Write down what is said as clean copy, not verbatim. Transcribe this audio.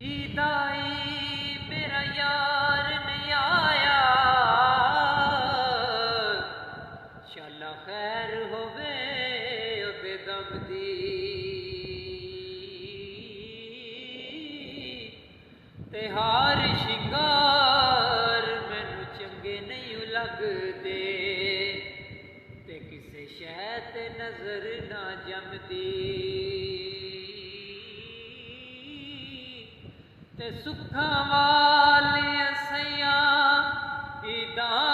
दाई मेरा यार नहीं आया, शाला खैर होवे ओदे दम दी। ते हार शिंगार मैनू चंगे नहीं लगदे, ते किसे शै ते नजर ना जमदी। ते सुखा वालियां सैयां ईदां